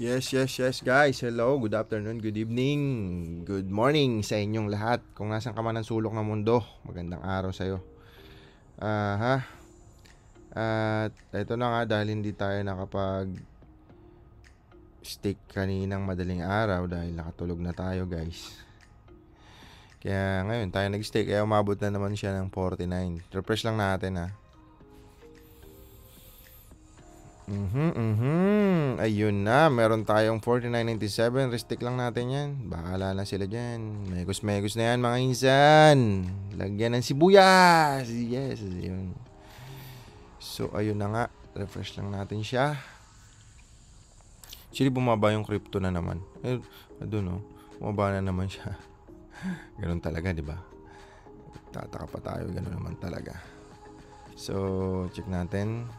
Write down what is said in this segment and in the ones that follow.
Yes, guys. Hello, good afternoon, good evening, good morning sa inyong lahat. Kung nasan ka man ng sulok ng mundo, magandang araw sa'yo. Ha? At ito na nga dahil hindi tayo nakapag-stick kaninang madaling araw dahil nakatulog na tayo, guys. Kaya ngayon tayo nag-stick, kaya umabot na naman siya ng 49. Refresh lang natin, ha. Ayun na, meron tayong 49.97. Restick lang natin yan. Bahala na sila dyan. Megos na yan mga insan. Lagyan ng sibuyas. Yes, yun. So, ayun na nga. Refresh lang natin siya. Actually, bumaba yung crypto na naman. Doon, oh. Bumaba na naman siya. Ganun talaga, di ba? Tataka pa tayo. Ganun naman talaga. So, check natin.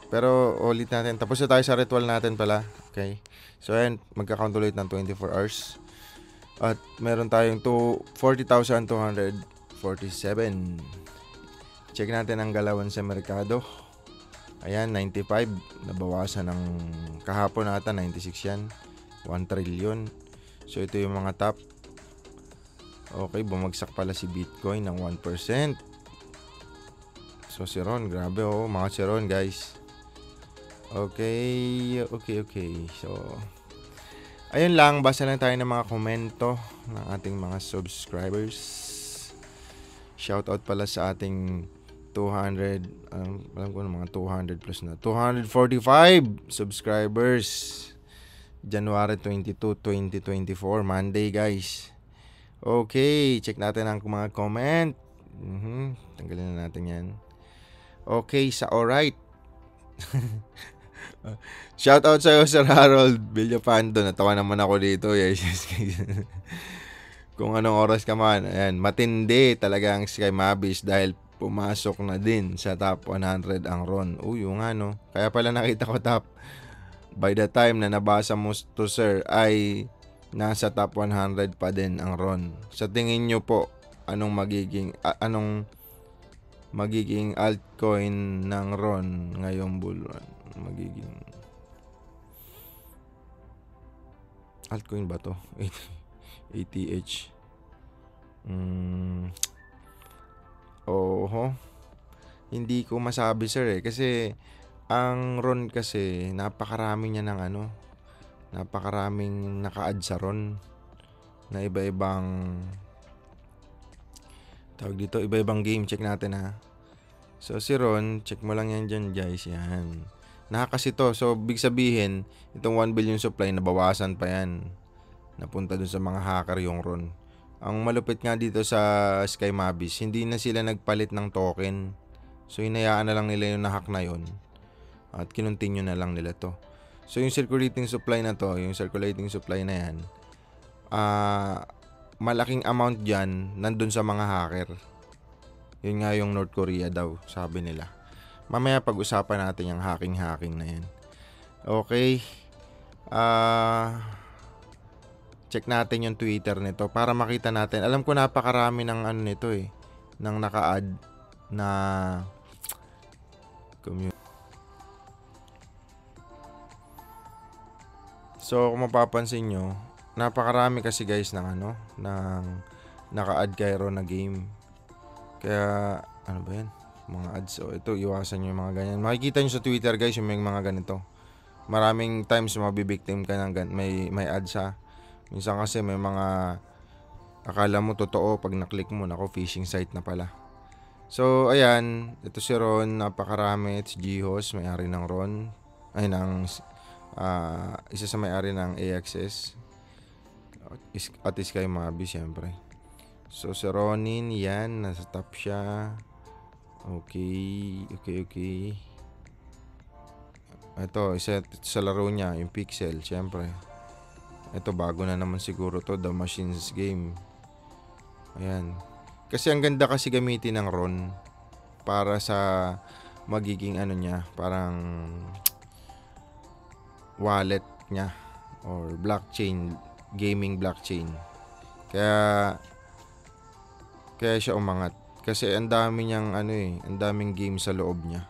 Pero ulit natin. Tapos na tayo sa ritual natin pala. Okay. So ayan, magka-count ulit ng 24 hours. At meron tayong 40,247. Check natin ang galawan sa merkado. Ayan, 95. Nabawasan ng kahapon ata, 96 yan. 1 trillion. So ito yung mga top. Okay, bumagsak pala si Bitcoin ng 1%. So si Ron, grabe oh. Mga si Ron guys. Okay. So, ayun lang. Basa lang tayo ng mga komento ng ating mga subscribers. Shoutout pala sa ating 200, alam ko na mga 200 plus na. 245 subscribers. January 22, 2024. Monday, guys. Okay. Check natin ang mga comment. Tanggalin na natin yan. Okay, sa alright. Shout out sa'yo, Sir Harold Villapando. Natawa naman ako dito. Yes. Kung anong oras ka man. Ayan, matindi talaga ang Sky Mabis dahil pumasok na din sa top 100 ang Ron. Yung ano. Kaya pala nakita ko top. By the time na nabasa mo to, sir, ay nasa top 100 pa din ang Ron. Sa tingin nyo po, anong magiging altcoin ng Ron ngayong bulan? Magiging altcoin ba to? ATH. Hindi ko masabi, sir, kasi ang Ron kasi napakarami niya ng napakaraming naka-add sa Ron na iba-ibang tawag dito, iba-ibang game. Check natin, ha. So si Ron, check mo lang yan dyan, guys. Yan. Nakakasi to. So, big sabihin, itong 1 billion supply, nabawasan pa yan. Napunta dun sa mga hacker yung Ron. Ang malupit nga dito sa Sky Mabis, hindi na sila nagpalit ng token. So, hinayaan na lang nila yung nahack na yun. At kinontinue na lang nila to. So, yung circulating supply na yan, malaking amount dyan, nandun sa mga hacker. Yun nga yung North Korea daw, sabi nila. Mamaya pag-usapan natin yung hacking na yan. Okay. Check natin yung Twitter nito para makita natin. Alam ko napakarami ng nito ng naka-add na community. So kung mapapansin nyo, napakarami kasi guys ng naka-add kay Ron na game. Kaya ano ba yan? Mga ads. So ito, iwasan nyo yung mga ganyan. Makikita nyo sa Twitter guys yung may mga ganito. Maraming times mabibiktim ka ng may ads, ha. Minsan kasi may mga akala mo totoo, pag naklik mo, nako, phishing site na pala. So ayan, ito si Ron, napakarami. It's Jihos, may-ari ng Ron. Ay, isa sa may-ari ng AXS at Sky Mabi, syempre. So si Ronin, yan, nasa top siya. Okay. Ito, isa sa laro niya, yung Pixel, syempre. Ito, bago na naman siguro to, The Machines Game. Ayan. Kasi ang ganda kasi gamitin ng Ron para sa magiging niya, parang wallet niya or blockchain, gaming blockchain. Kaya siya umangat. Kasi ang dami niyang ang daming game sa loob niya.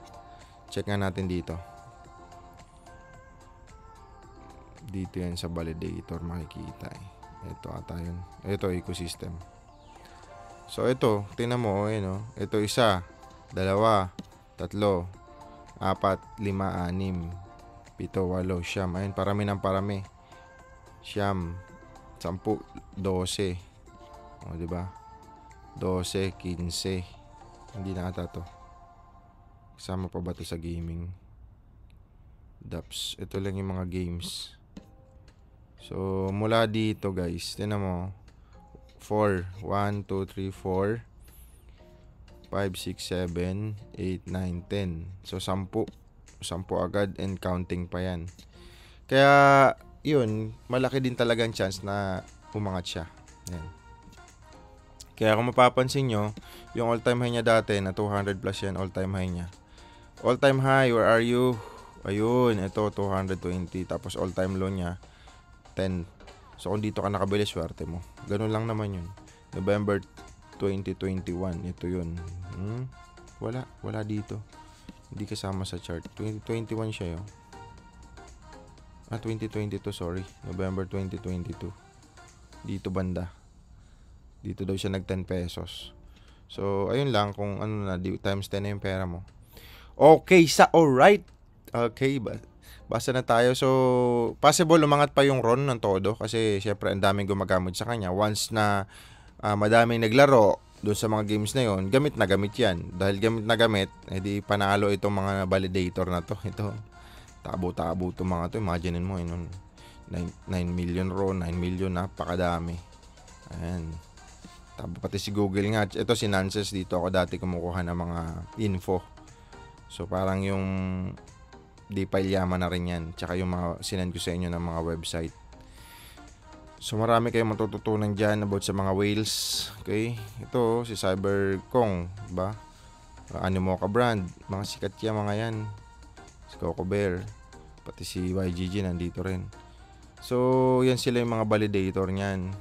Check nga natin dito. Dito yan sa validator makikita eh. Ito ata yun. Ito ecosystem. So ito, tingnan mo no. Ito isa, dalawa, tatlo, apat, lima, anim, pito, walo, siyam. Ayun, parami ng parami. Siyam, 10, 12. O, di ba? 12, 15. Hindi na ata to. Kasama pa ba to sa gaming? Daps. Ito lang yung mga games. So, mula dito guys, tingnan mo. 4, 1, 2, 3, 4, 5, 6, 7, 8, 9, 10. So, 10. 10 agad and counting pa yan. Kaya, yun, malaki din talaga ang chance na umangat siya. Yan. Kaya kung mapapansin nyo, yung all-time high niya dati na 200 plus yan, all-time high niya. All-time high, where are you? Ayun, ito 220. Tapos all-time low niya, 10. So kung dito ka nakabili, swerte mo. Ganun lang naman yun. November 2021, ito yun. Wala dito. Hindi kasama sa chart. 2021 siya yun. 2022, sorry. November 2022. Dito banda. Dito daw siya nag 10 pesos. So, ayun lang. Kung ano na, times 10 na yung pera mo. Okay, alright. Okay, basta na tayo. So, possible umangat pa yung RON ng todo. Kasi, syempre, ang daming gumagamit sa kanya. Once na madaming naglaro doon sa mga games na yon, gamit na gamit yan. Dahil gamit na gamit, edi panalo itong mga validator na to. Ito, tabo-tabo itong mga to. Imagine mo, 9 million RON, 9 million, napakadami. Ayan. Tabo pati si Google nga. Ito si Nances, dito ako dati kumukuha ng mga info. So parang yung DeFi yaman na rin yan. Tsaka yung mga sinend ko sa inyo ng mga website. So marami kayong matututunan dyan about sa mga whales. Okay? Ito si Cyberkong, diba? Animoca brand. Mga sikat yan mga yan. Si Coco Bear. Pati si YGG nandito rin. So yan sila yung mga validator niyan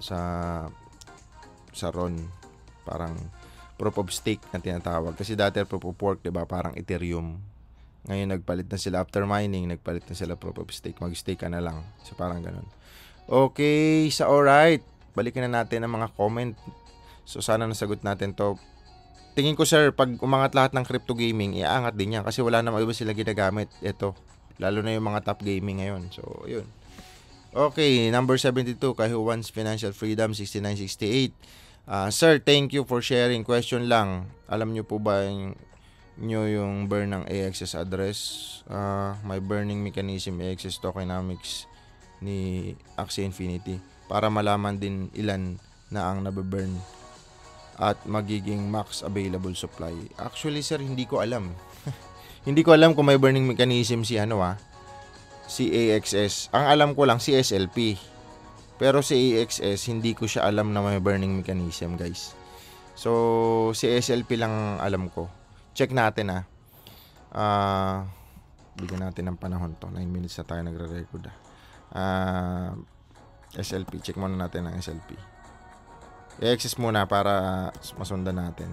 sa RON. Parang proof of stake na tinatawag. Kasi dati proof of work, diba? Parang Ethereum. Ngayon nagpalit na sila after mining, nagpalit na sila proof of stake. Mag-stake ka na lang. So parang ganun. Okay, alright. Balikan na natin ang mga comment. So sana nasagot natin to. Tingin ko sir, pag umangat lahat ng crypto gaming, iaangat din yan. Kasi wala namang iba sila ginagamit. Ito. Lalo na yung mga top gaming ngayon. So, yun. Okay, number 72. Kay who wants financial freedom, 6968. Sir, thank you for sharing. Question lang. Alam nyo po ba yung burn ng AXS address? May burning mechanism AXS tokenomics ni Axie Infinity para malaman din ilan na ang nababurn at magiging max available supply. Actually, sir, hindi ko alam. Hindi ko alam kung may burning mechanism si AXS. Ang alam ko lang si SLP. Pero si AXS, hindi ko siya alam na may burning mechanism, guys. So, si SLP lang alam ko. Check natin bigyan natin ng panahon to. 9 minutes na tayo nagre-record SLP. Check muna natin ang SLP. AXS muna para masundan natin.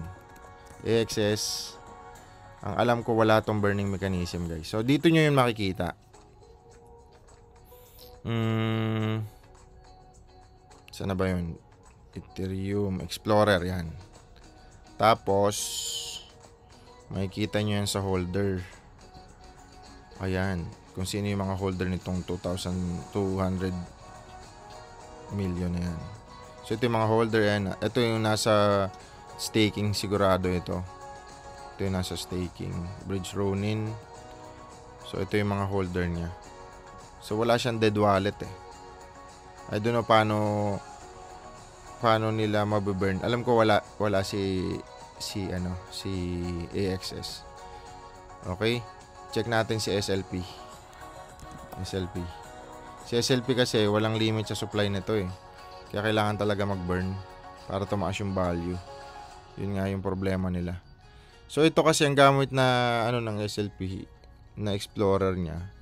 AXS, ang alam ko wala tong burning mechanism, guys. So, dito nyo yun makikita. Sana ba yun? Ethereum Explorer, yan. Tapos, makikita nyo yan sa holder. Ayan. Kung sino yung mga holder nitong 2,200 million na yan. So, ito yung mga holder yan. Ito yung nasa staking, sigurado ito. Ito yung nasa staking. Bridge Ronin. So, ito yung mga holder niya. So, wala siyang dead wallet eh. I don't know paano nila mababurn. Alam ko wala si AXS. Okay? Check natin si SLP. Si SLP kasi walang limit sa supply nito eh. Kaya kailangan talaga mag-burn para tumaas yung value. Yun nga yung problema nila. So ito kasi ang gamit na ng SLP na explorer niya.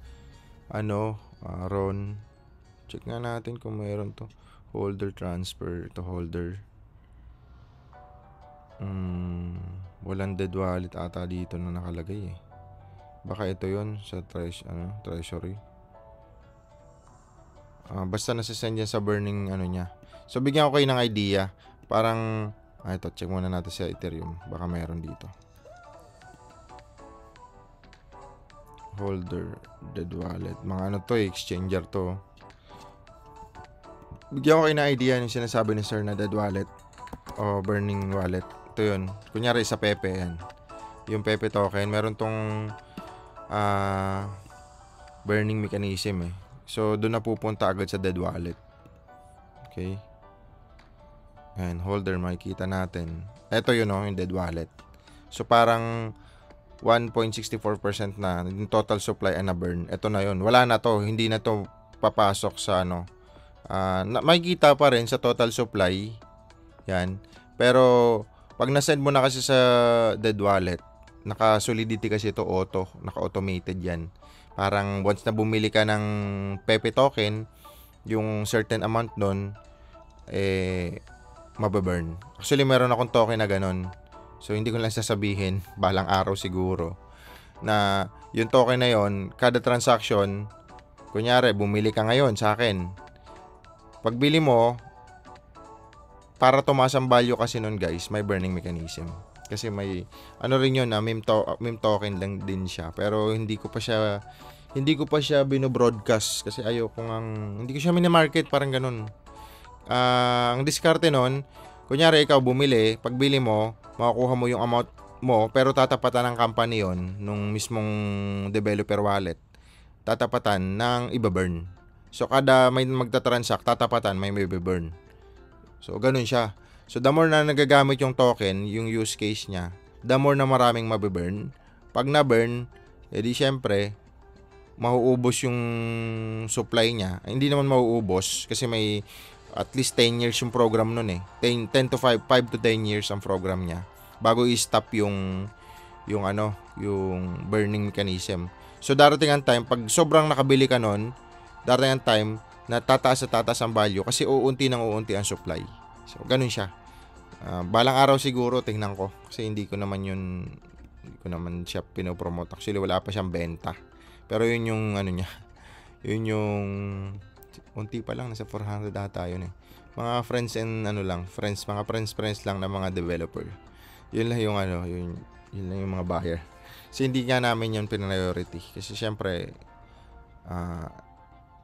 RON. Check nga natin kung mayroon to. Holder transfer. Ito holder. Walang dead wallet ata dito na nakalagay eh. Baka ito yon sa treasury. Basta nasasend yan sa burning ano niya. So, bigyan ko kayo ng idea. Parang, ito, check muna natin sa Ethereum. Baka mayroon dito. Holder, dead wallet. Mga ano to, exchanger to. Bigyan ko kayo ng idea yung sinasabi ni sir na dead wallet o burning wallet. Ito yun. Kunyari sa Pepe yan. Yung Pepe token, meron tong burning mechanism eh. So, doon na pupunta agad sa dead wallet. Okay. And holder, makikita natin. Ito yun yung dead wallet. So, parang 1.64% na yung total supply and na-burn. Ito na yun. Wala na to. Hindi na to papasok sa ano. Makikita pa rin sa total supply. Yan. Pero, pag nasend mo na kasi sa dead wallet, naka-solidity kasi ito auto. Naka-automated yan. Parang once na bumili ka ng Pepe token, yung certain amount nun, mababurn. Actually, meron akong token na ganun. So, hindi ko lang sasabihin, balang araw siguro, na yung token na yon, kada transaction, kunyari, bumili ka ngayon sa akin. Pagbili mo, para tumaas ang value kasi nun guys, may burning mechanism. Kasi may, ano rin yun, meme token lang din siya. Pero hindi ko pa siya binobroadcast kasi hindi ko siya mini-market, parang ganun. Ang diskarte nun, kunyari ikaw bumili, pagbili mo, makukuha mo yung amount mo, pero tatapatan ng company yon nung mismong developer wallet. Tatapatan ng iba-burn. So, kada may magta-transact, tatapatan, may burn. So, ganun siya. So, the more na nagagamit yung token, yung use case niya, the more na maraming mabiburn. Pag na-burn, edi syempre, mauubos yung supply niya. Hindi naman mauubos kasi may at least 10 years yung program nun eh. 5 to 10 years ang program niya bago i-stop yung burning mechanism. So, darating ang time, pag sobrang nakabili ka nun, darating ang time na tataas ang value kasi uunti ang supply. So, ganun siya. Balang araw siguro, tingnan ko. Kasi hindi ko naman siya pinopromote. Actually, wala pa siyang benta. Pero yun yung niya. Yun yung unti pa lang, nasa 400 ata yun eh. Mga friends mga friends lang na mga developer. Yun lang yung yun lang yung mga buyer. Kasi hindi nga namin yun priority. Kasi syempre,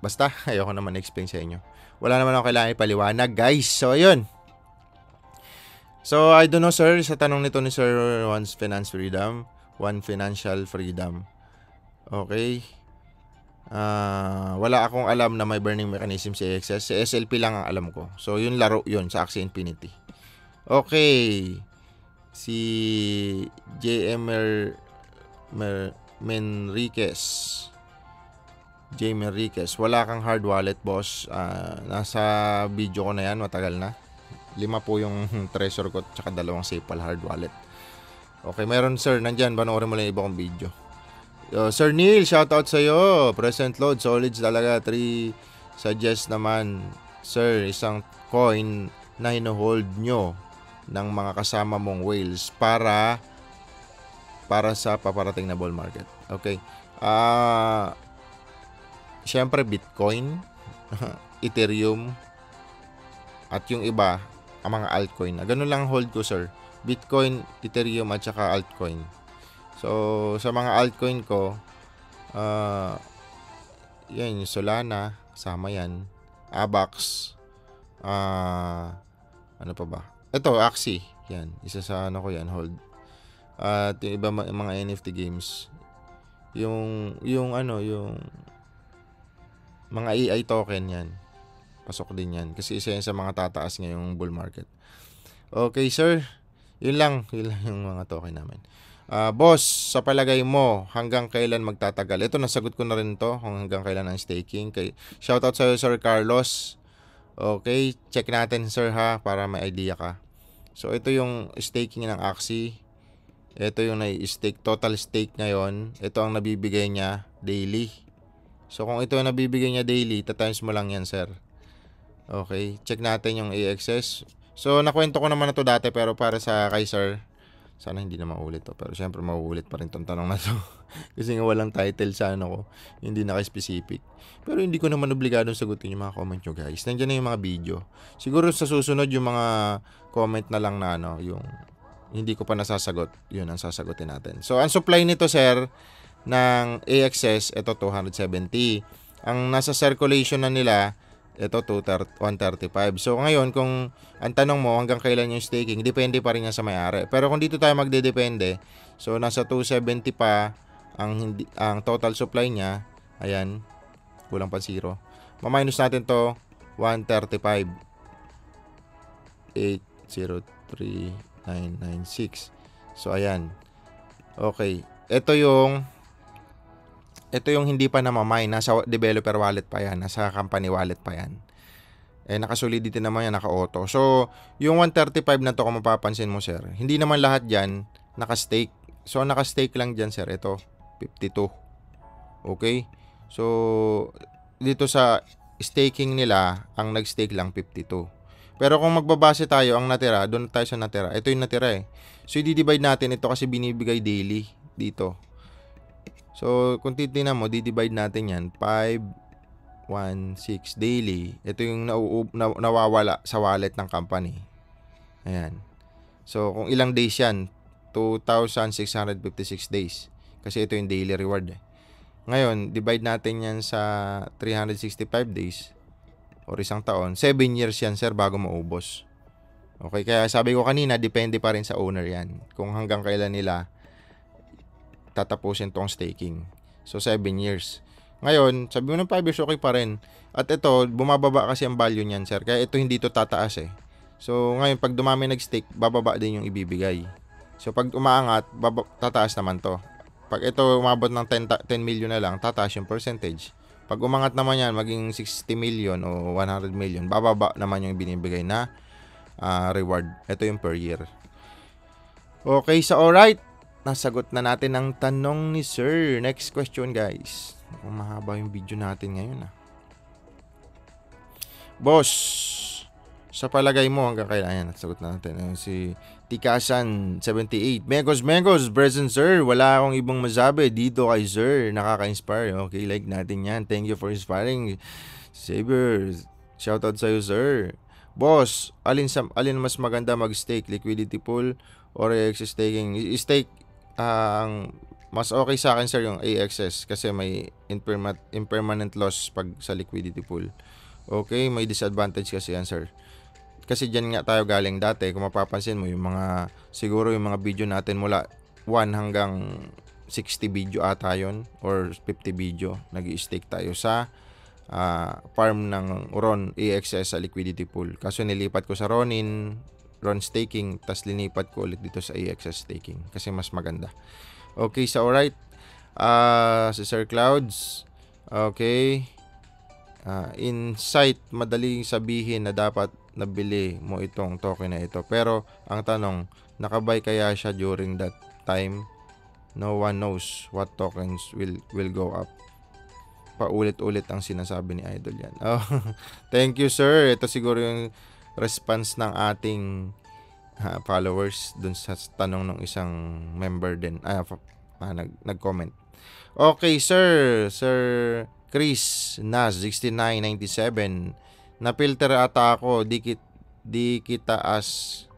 basta, ayoko naman explain sa inyo. Wala naman ako kailangan ipaliwanag, guys. So, ayun. So, I don't know, sir. Sa tanong nito ni Sir, One Financial Freedom. Okay. Wala akong alam na may burning mechanism sa AXS. Sa SLP lang ang alam ko. So, yun laro yun sa Axie Infinity. Okay. Si JM Menriquez. J. Menriquez, wala kang hard wallet, boss. Nasa video ko na yan, matagal na. 5 po yung treasure ko, tsaka 2 SafePal hard wallet. Okay, meron sir, nandyan, panoorin mo lang iba kong video. Sir Neil, shoutout sa'yo. Present load, solids talaga. 3 suggest naman, sir, isang coin na hino-hold nyo ng mga kasama mong whales para sa paparating na bull market. Okay. Siyempre, Bitcoin, Ethereum, at yung iba, ang mga altcoin. Ganun lang hold ko, sir. Bitcoin, Ethereum, at saka altcoin. So, sa mga altcoin ko, yan, yung Solana, kasama yan. Avax, ano pa ba? Ito, Axie. Yan, isa sa ko yan, hold. At yung iba, mga NFT games. Yung mga AI token yan. Pasok din yan. Kasi isa yan sa mga tataas ngayong bull market. Okay, sir. Yun lang yung mga token namin. Boss, sa palagay mo, hanggang kailan magtatagal? Ito, nasagot ko na rin to. Hanggang kailan ang staking. Shoutout sa Sir Carlos. Okay, check natin, sir, ha, para may idea ka. So, ito yung staking ng Axie. Ito yung na-stake, total stake ngayon. Ito ang nabibigay niya daily. So, kung ito ang nabibigay niya daily, times mo lang yan, sir. Okay, check natin yung AXS. So, nakwento ko naman na to dati, pero para sa kay sir, Sana hindi na maulit to. Pero syempre mauulit pa rin tong tanong na to. Kasi nga walang title sa ano ko. Hindi naka-specific. Pero hindi ko naman obligadong sagutin yung mga comment nyo guys. Nandiyan na yung mga video. Siguro sa susunod yung mga comment na lang na ano, yung hindi ko pa nasasagot. Yun ang sasagutin natin. So ang supply nito sir ng AXS, ito 270. Ang nasa circulation na nila, ito 135. So ngayon kung ang tanong mo hanggang kailan yung staking, depende pa rin yan sa may-ari. Pero kung dito tayo magdedepende, so nasa 270 pa ang total supply niya. Ayan, kulang pa 0. Ma-minus natin to 135. 803,996. So ayan. Okay. Ito yung hindi pa na-mine, nasa developer wallet pa yan, nasa company wallet pa yan. Nakasolidity naman yan, naka-auto. So, yung 135 na to kung mapapansin mo sir, hindi naman lahat dyan naka-stake. So, naka-stake lang dyan sir, ito, 52. Okay? So, dito sa staking nila, ang nag-stake lang 52. Pero kung magbabase tayo, ang natira, doon tayo sa natira, ito yung natira eh. So, i-divide natin ito kasi binibigay daily dito. So, kung titignan mo, di-divide natin yan. 5, 1, 6 daily. Ito yung nawawala sa wallet ng company. Ayan. So, kung ilang days yan? 2,656 days. Kasi ito yung daily reward eh. Ngayon, divide natin yan sa 365 days or isang taon. 7 years yan, sir, bago maubos. Okay, kaya sabi ko kanina, depende pa rin sa owner yan. Kung hanggang kailan nila tatapusin tong staking. So, 7 years. Ngayon, sabi mo ng 5 years, okay pa rin. At ito, bumababa kasi ang value niyan, sir. Kaya ito hindi to tataas eh. So, ngayon, pag dumami nag-stake, bababa din yung ibibigay. So, pag umaangat, tataas naman to. Pag ito umabot ng 10 million na lang, tataas yung percentage. Pag umangat naman yan, maging 60 million o 100 million, bababa naman yung binibigay na reward. Ito yung per year. Okay, so alright. Nasagot na natin ang tanong ni sir. Next question guys. Kung mahaba yung video natin ngayon Boss, sa palagay mo hanggang kailan? Ayan, nasagot na natin. Si Tikasan 78. Megos, present sir. Wala akong ibang masabi dito kay sir. Nakaka-inspire. Okay, like natin yan. Thank you for inspiring. Saber, shoutout sa'yo sir. Boss, alin mas maganda mag-stake? Liquidity pool or AXS staking? Stake, ang mas okay sa akin sir yung AXS kasi may impermanent loss pag sa liquidity pool. Okay, may disadvantage kasi yan sir. Kasi dyan nga tayo galing dati. Kung mapapansin mo yung siguro yung mga video natin mula 1 hanggang 60 video ata yun or 50 video, nag-i-stake tayo sa farm ng Ron AXS sa liquidity pool. Kaso nilipat ko sa Ron staking, tas linipat ko ulit dito sa AXS staking kasi mas maganda. Okay, so alright. Si Sir Clouds. Okay. Insight, madaling sabihin na dapat nabili mo itong token na ito. Pero ang tanong, nakabay kaya siya during that time? No one knows what tokens will go up. Paulit-ulit ang sinasabi ni Idol yan. Oh, thank you sir. Ito siguro yung response ng ating followers dun sa tanong ng isang member din. Nag-comment. Okay sir. Sir Chris Nas 6997. Na-filter ata ako. Di kita ask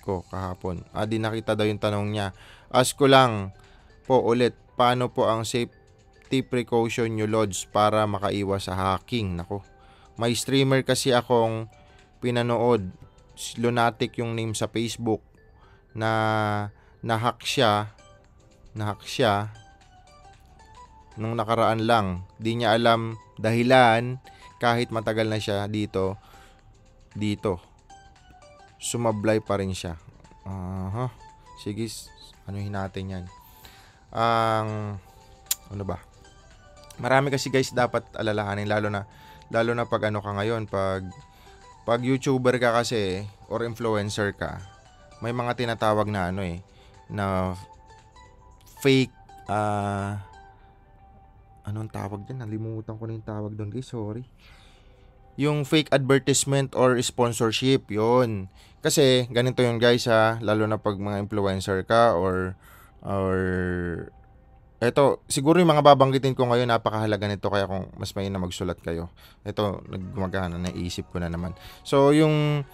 ko kahapon. Di nakita daw yung tanong niya. Ask ko lang po ulit. Paano po ang safety precaution nyo, Lods, para makaiwas sa hacking? Nako. May streamer kasi akong pinanood. Lunatic yung name sa Facebook na nahack siya nung nakaraan lang. Di niya alam dahilan kahit matagal na siya dito. Sumablay pa rin siya. Sige, anuhin natin yan. Ano ba? Marami kasi guys dapat alalahanin lalo na pag ano ka ngayon, pag YouTuber ka kasi or influencer ka, may mga tinatawag na na fake anong tawag din? Nalimutan ko na yung tawag doon guys, sorry. yung fake advertisement or sponsorship, yun. Kasi ganito yun guys ha, lalo na pag mga influencer ka or eto, siguro yung mga babanggitin ko ngayon napakahalaga nito kaya kung mas mainam magsulat kayo. Ito, nagmagana naisip ko na naman. So yung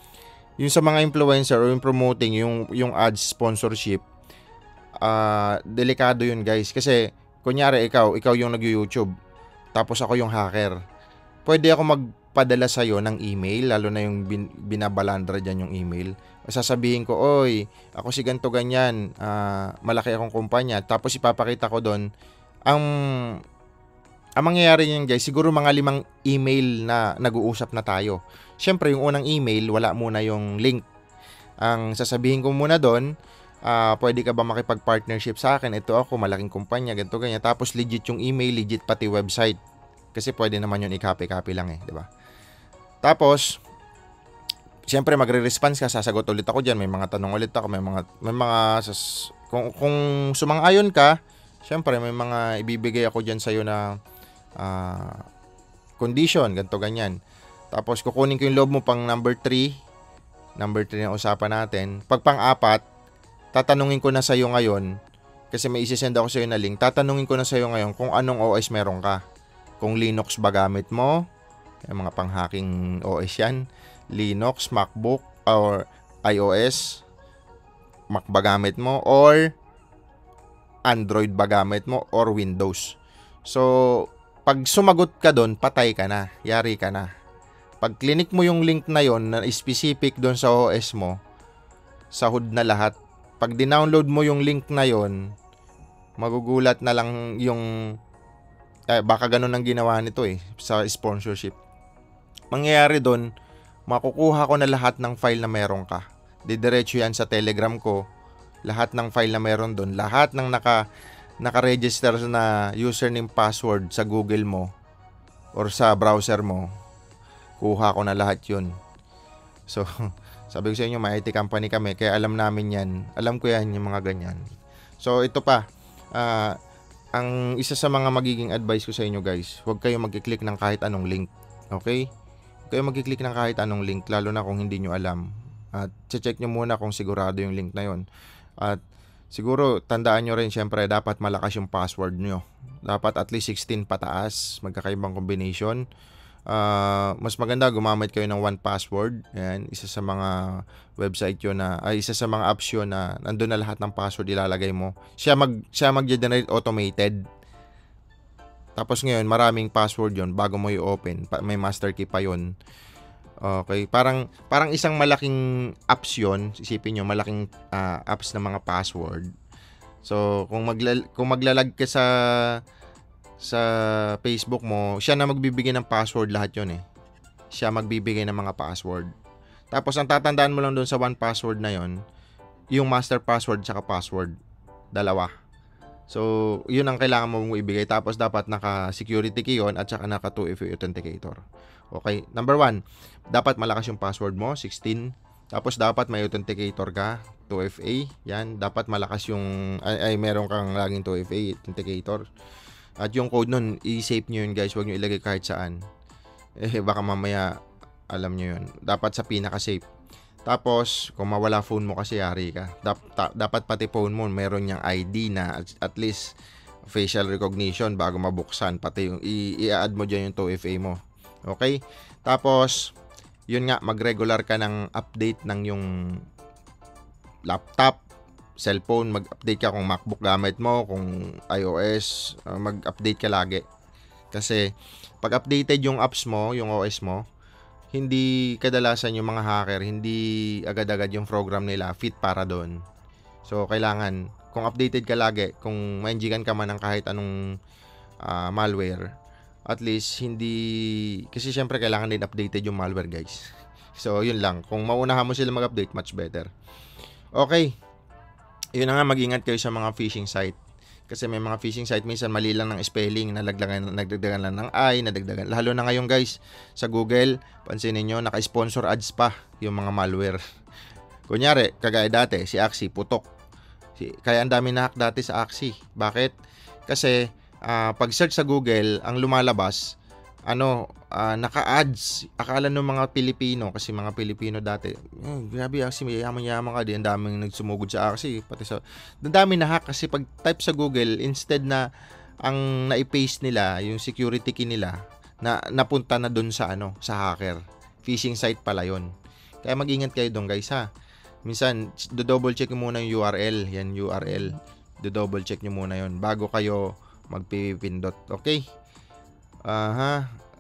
sa mga influencer o yung promoting yung ads sponsorship, delikado yun guys kasi kunyari ikaw yung nag-YouTube tapos ako yung hacker. Pwede ako magpadala sa iyo ng email, lalo na yung binabalandra diyan yung email. Sasabihin ko, "Oy, ako si ganto ganyan, malaki akong kumpanya." Tapos ipapakita ko doon ang mangyayari niyan guys, siguro mga 5 email na nag-uusap na tayo. Siyempre, yung unang email, wala muna yung link. Ang sasabihin ko muna doon, pwede ka ba makipag-partnership sa akin? Ito ako, malaking kumpanya, ganito, ganyan. Tapos legit yung email, legit pati website. Kasi pwede naman yun i-copy-copy lang di ba? Tapos, siyempre magre-response ka, sasagot ulit ako diyan, may mga tanong ulit ako, may mga kung sumang-ayon ka, siyempre may mga ibibigay ako diyan sa iyo na condition, ganito ganyan. Tapos kukunin ko yung loob mo pang number 3 na usapan natin. Pag pang-4, tatanungin ko na sa iyo ngayon kasi may isi-send ako sa iyo na link. Tatanungin ko na sa iyo ngayon kung anong OS meron ka. Kung Linux ba gamit mo, yung mga pang-hacking OS yan, Linux, MacBook, or iOS, Mac ba gamit mo, or Android ba gamit mo, or Windows. So, pag sumagot ka doon, patay ka na, yari ka na. Pag clinic mo yung link na yon na specific doon sa OS mo, sahod na lahat. Pag dinownload mo yung link na yon, magugulat na lang yung baka ganun ang ginawa nito sa sponsorship. Mangyayari doon, makukuha ko na lahat ng file na meron ka. Didiretso yan sa Telegram ko. Lahat ng file na meron doon, lahat ng naka-register na username password sa Google mo or sa browser mo, kuha ko na lahat yun. So, sabi ko sa inyo, may IT company kami, kaya alam namin yan. Alam ko yan, yung mga ganyan. So, ito pa. Ang isa sa mga magiging advice ko sa inyo guys, huwag kayong mag-click ng kahit anong link. Okay? Huwag kayong mag-click ng kahit anong link, lalo na kung hindi nyo alam. At check nyo muna kung sigurado yung link na yon. At siguro, tandaan nyo rin, syempre, dapat malakas yung password nyo. Dapat at least 16 pataas, magkakaibang combination. Mas maganda gumamit kayo ng 1Password. Ayan, isa sa mga website yun isa sa mga apps yun na nandun na lahat ng password ilalagay mo. Siya mag-generate automated. Tapos ngayon, maraming password yun bago mo i-open. May master key pa yun. Okay, parang isang malaking apps yun. Isipin nyo, malaking apps na mga password. So, kung maglalag ka sa Facebook mo, siya na magbibigay ng password lahat yun Siya magbibigay ng mga password. Tapos ang tatandaan mo lang doon sa 1Password na yon, yung master password tsaka password. Dalawa. So, yun ang kailangan mo ibigay. Tapos dapat naka-security key yun at saka naka-2FA authenticator. Okay, number 1, dapat malakas yung password mo, 16. Tapos dapat may authenticator ka, 2FA. Yan, dapat malakas yung meron kang laging 2FA authenticator. At yung code nun, i-save nyo yun guys. Huwag nyo ilagay kahit saan. Baka mamaya, alam nyo yun. Dapat sa pinaka-safe. Tapos, kung mawala phone mo kasi yari ka. Dapat pati phone mo, meron niyang ID na at least facial recognition bago mabuksan. Pati yung i-add mo dyan yung 2FA mo. Okay? Tapos, yun nga, mag-regular ka ng update ng yung laptop, cellphone, mag-update ka kung MacBook gamit mo, kung iOS, mag-update ka lagi. Kasi pag updated yung apps mo, yung OS mo, hindi kadalasan yung mga hacker, hindi agad-agad yung program nila fit para doon. So, kailangan, kung updated ka lagi, kung ma-injikan ka man ng kahit anong malware, at least hindi, kasi syempre kailangan din updated yung malware guys. So, yun lang. Kung maunahan mo sila mag-update, much better. Okay. Yun na nga, mag-ingat kayo sa mga phishing site. Kasi may mga phishing site, minsan mali lang ng spelling, nagdagdagan lang ng I, nadagdagan. Lalo na ngayon guys, sa Google, pansinin nyo, naka-sponsor ads pa yung mga malware. Kunyari, kagaya dati, si Axie, putok. Kaya ang dami na-hack dati sa Axie. Bakit? Kasi, pag-search sa Google, ang lumalabas, naka-ads. Akala ng mga Pilipino, kasi mga Pilipino dati, grabe kasi yaman-yaman ka, di ang daming nagsumugod sa Axie, pati sa, ang dami na hack kasi pag type sa Google, instead na ang nai-paste nila, yung security key nila, na napunta na dun sa sa hacker. Phishing site pala yon. Kaya mag-ingat kayo doon guys ha. Minsan, do-double check nyo muna yung URL, yan URL. Do-double check nyo muna yon bago kayo magpipindot, okay?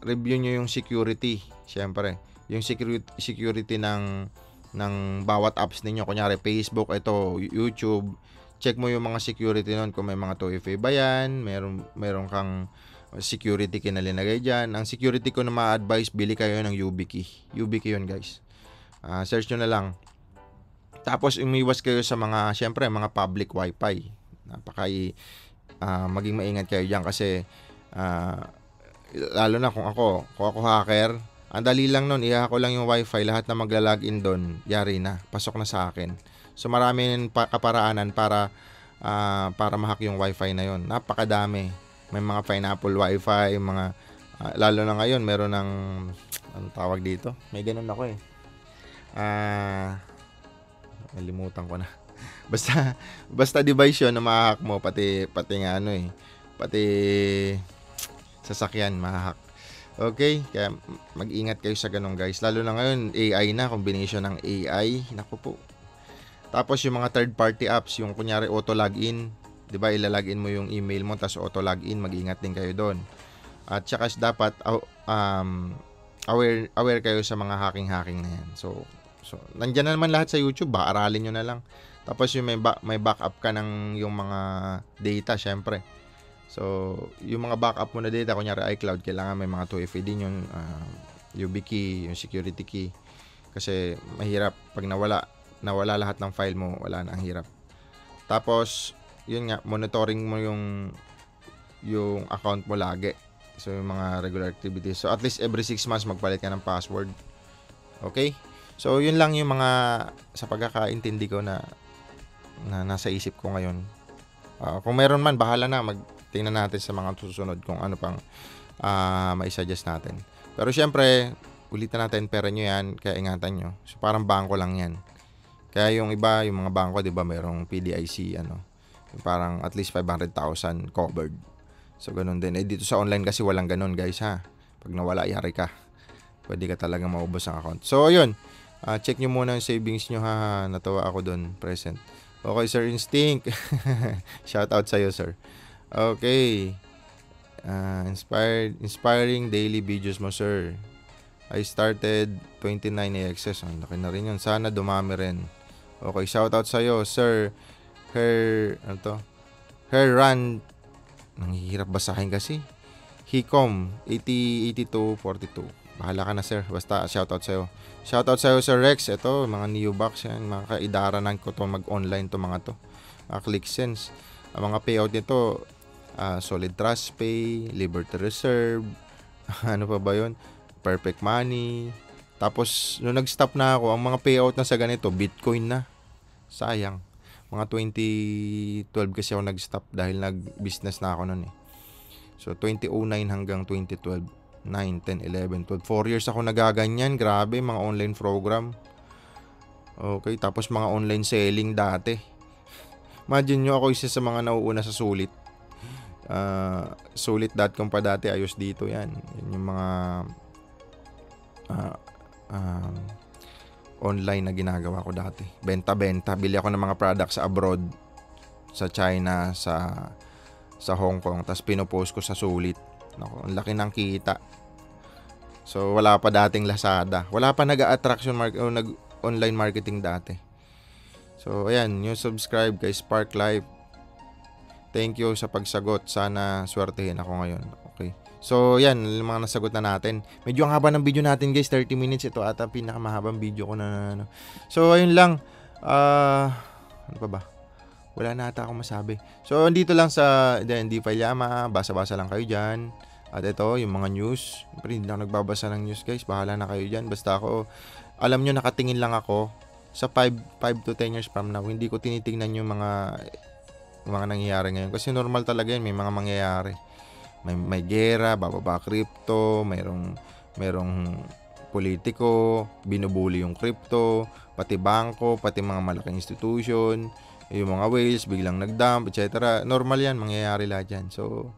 Review nyo yung security, syempre. Yung security ng bawat apps ninyo. Kunyari, Facebook, ito, YouTube. Check mo yung mga security nun kung may mga 2FA ba yan, meron kang security key na linagay dyan. Ang security ko na ma-advise, bili kayo ng YubiKey. YubiKey yun guys. Search nyo na lang. Tapos umiwas kayo sa mga, syempre, mga public wifi. Maging maingat kayo dyan kasi lalo na kung ako hacker, ang dali lang nun, i-hack ko lang yung wifi, lahat na magla-login doon, yari na, pasok na sa akin. So maraming kaparaanan para ma-hack yung wifi na yon. Napakadami. May mga pineapple wifi, mga lalo na ngayon meron ng anong tawag dito? May ganun ako eh. Nalimutan ko na. Basta device yun na ma-hack mo, pati nga pati sasakyan ma-hack. Okay, kaya mag-ingat kayo sa ganun guys. Lalo na ngayon, AI na, combination ng AI. Naku po. Tapos yung mga third party apps, yung kunyari auto login, 'di ba? Ilalagin mo yung email mo tapos auto login, mag-ingat din kayo doon. At saka dapat aware kayo sa mga hacking na yan. So nandiyan na naman lahat sa YouTube, aralin niyo na lang. Tapos yung may backup ka ng yung mga data, syempre. So, yung mga backup mo na data, kunyari iCloud, kailangan may mga 2FA din yung YubiKey, yung security key. Kasi mahirap pag nawala lahat ng file mo, wala na, ang hirap. Tapos, yun nga, monitoring mo yung account mo lagi. So, yung mga regular activities. So, at least every 6 months magpalit ka ng password. Okay? So, yun lang yung mga sa pagkakaintindi ko na nasa isip ko ngayon. Kung meron man, bahala na. Tingnan natin sa mga susunod kung ano pang mai-suggest natin. Pero syempre, ulitin natin, pera nyo yan, kaya ingatan nyo. So, parang bangko lang yan. Kaya yung iba, yung mga bangko, di ba, mayroong PDIC, parang at least 500,000 covered. So, ganun din. Dito sa online kasi walang ganun, guys, ha. Pag nawala, yari ka. Pwede ka talagang maubos ang account. So, yun. Check nyo muna yung savings nyo, ha. Natawa ako dun, present. Okay, Sir Instinct. Shout out sa'yo, sir. Okay. Inspiring daily videos mo, sir. I started 29 AXS. Ang laki na rin yun. Sana dumami rin. Okay, shout out sa'yo, sir. Her run. Nanghihirap basahin kasi. Hicom 8242. Bahala ka na, sir. Basta shout out sa'yo. Shout out sa'yo, Sir Rex. Ito, mga new box yan. Mga kaidaranan ko to mag-online to mga to. ClickSense. Ang mga payout nito, Solid Trust Pay, Liberty Reserve, ano pa ba yun? Perfect Money. Tapos, nung nag-stop na ako, ang mga payout na sa ganito, Bitcoin na. Sayang. Mga 2012 kasi ako nag-stop dahil nag-business na ako nun eh. So, 2009 hanggang 2012. 9, 10, 11, 12. 4 years ako nagaganyan. Grabe, mga online program. Okay, tapos mga online selling dati. Imagine nyo, ako isa sa mga nauuna sa Sulit. Sulit.com pa dati, ayos dito yan. Yan yung mga online na ginagawa ko dati. Benta-benta. Bili ako ng mga products sa abroad. Sa China, sa Hong Kong. Tapos pinopost ko sa Sulit. Naku, ang laki ng kita. So, wala pa dating Lazada. Wala pa nag-attraction o nag-online marketing dati. So, ayan, yung subscribe kay Spark Life. Thank you sa pagsagot. Sana swertehin ako ngayon. Okay. So, yan, yung mga nasagot na natin. Medyo ang haba ng video natin, guys. 30 minutes. Ito ata pinakamahabang video ko na. So, ayun lang. Ano pa ba? Wala na ata akong masabi. So, andito lang sa DeFi Llama. Basa-basa lang kayo dyan. At ito, yung mga news. Siyempre, hindi lang nagbabasa ng news, guys. Bahala na kayo dyan. Basta ako, alam nyo, nakatingin lang ako sa 5 to 10 years from now. Hindi ko tinitingnan yung mga nangyayari ngayon. Kasi normal talaga yun. May mga mangyayari. may gera, bababa crypto, merong politiko, binubuli yung crypto, pati bangko, pati mga malaking institution, yung mga whales biglang nag-dump, etc. Normal yan, mangyayari lahat yan. So,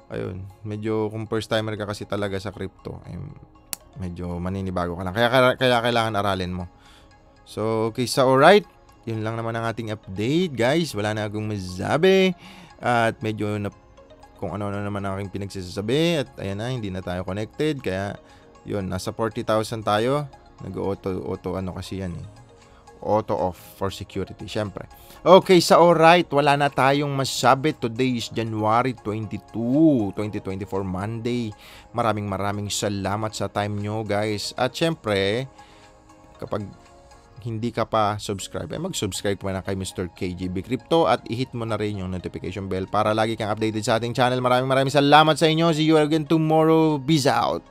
ayun, medyo kung first timer ka kasi talaga sa crypto, medyo maninibago ka lang. Kaya kailangan aralin mo. So, okay, so alright. Yun lang naman ang ating update, guys. Wala na akong masabi. At medyo kung ano na naman ang aking pinagsasabi. At ayan na, hindi na tayo connected. Kaya, yun, nasa 40,000 tayo. Nag-auto ano kasi yan eh. Auto off for security, syempre. Okay, sa alright, wala na tayong masabi. Today is January 22, 2024, Monday. Maraming salamat sa time nyo, guys. At syempre, kapag hindi ka pa subscribe, mag-subscribe mo na kay Mr. KGB Crypto at i-hit mo na rin yung notification bell para lagi kang updated sa ating channel. Maraming salamat sa inyo. See you again tomorrow. Peace out.